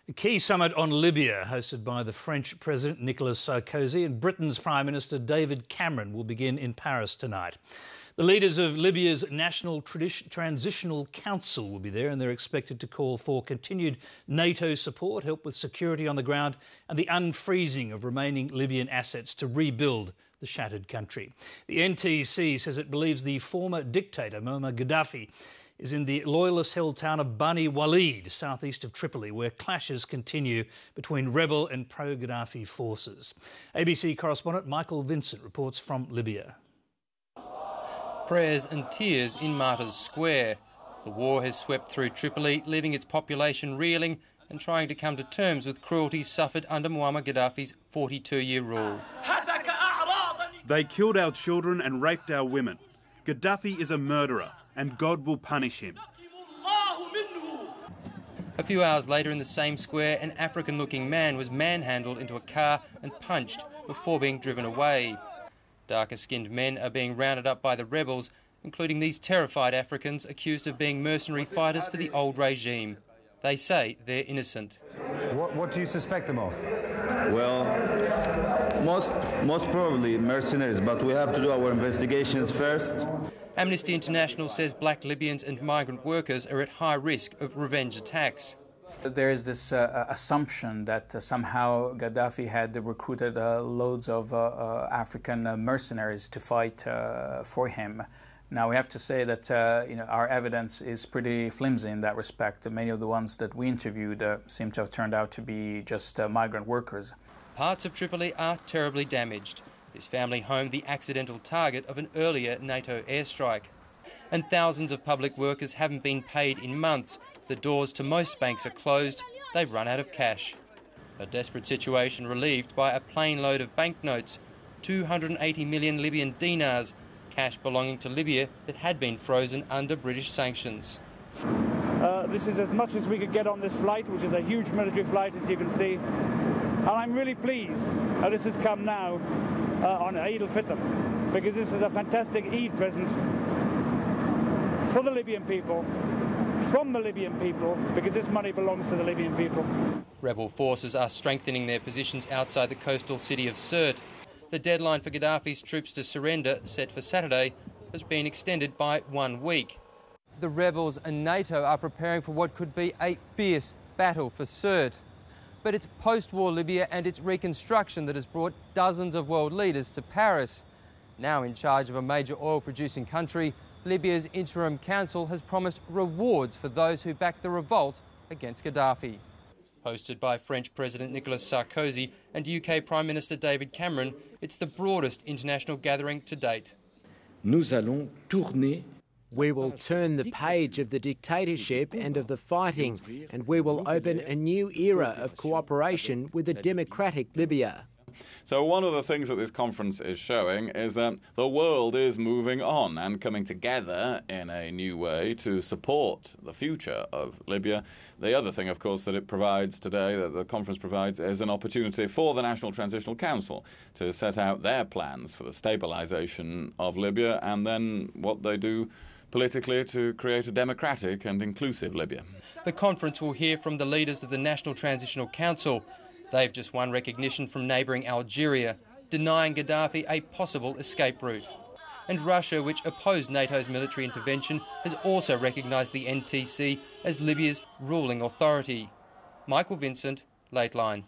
A key summit on Libya, hosted by the French President Nicolas Sarkozy and Britain's Prime Minister David Cameron, will begin in Paris tonight. The leaders of Libya's National Transitional Council will be there, and they're expected to call for continued NATO support, help with security on the ground and the unfreezing of remaining Libyan assets to rebuild the shattered country. The NTC says it believes the former dictator, Moamar Gaddafi, is in the loyalist-held town of Bani Walid, southeast of Tripoli, where clashes continue between rebel and pro-Gaddafi forces. ABC correspondent Michael Vincent reports from Libya. Prayers and tears in Martyrs Square. The war has swept through Tripoli, leaving its population reeling and trying to come to terms with cruelties suffered under Moamar Gaddafi's 42-year rule. They killed our children and raped our women. Gaddafi is a murderer, and God will punish him. A few hours later in the same square, an African-looking man was manhandled into a car and punched before being driven away. Darker-skinned men are being rounded up by the rebels, including these terrified Africans accused of being mercenary fighters for the old regime. They say they're innocent. What do you suspect them of? Well, most probably mercenaries, but we have to do our investigations first. Amnesty International says black Libyans and migrant workers are at high risk of revenge attacks. There is this assumption that somehow Gaddafi had recruited loads of African mercenaries to fight for him. Now we have to say that our evidence is pretty flimsy in that respect. Many of the ones that we interviewed seem to have turned out to be just migrant workers. Parts of Tripoli are terribly damaged. This family home the accidental target of an earlier NATO airstrike. And thousands of public workers haven't been paid in months. The doors to most banks are closed. They've run out of cash. A desperate situation relieved by a plane load of banknotes, 280 million Libyan dinars, cash belonging to Libya that had been frozen under British sanctions. This is as much as we could get on this flight, which is a huge military flight, as you can see. And I'm really pleased that this has come now on Eid al-Fitr, because this is a fantastic Eid present for the Libyan people, from the Libyan people, because this money belongs to the Libyan people. Rebel forces are strengthening their positions outside the coastal city of Sirte. The deadline for Gaddafi's troops to surrender, set for Saturday, has been extended by 1 week. The rebels and NATO are preparing for what could be a fierce battle for Sirte. But it's post-war Libya and its reconstruction that has brought dozens of world leaders to Paris. Now in charge of a major oil-producing country, Libya's interim council has promised rewards for those who backed the revolt against Gaddafi. Hosted by French President Nicolas Sarkozy and UK Prime Minister David Cameron, it's the broadest international gathering to date. We will turn the page of the dictatorship and of the fighting, and we will open a new era of cooperation with a democratic Libya. So one of the things that this conference is showing is that the world is moving on and coming together in a new way to support the future of Libya. The other thing, of course, that it provides today, that the conference provides, is an opportunity for the National Transitional Council to set out their plans for the stabilisation of Libya and then what they do politically to create a democratic and inclusive Libya. The conference will hear from the leaders of the National Transitional Council. They've just won recognition from neighbouring Algeria, denying Gaddafi a possible escape route. And Russia, which opposed NATO's military intervention, has also recognised the NTC as Libya's ruling authority. Michael Vincent, Lateline.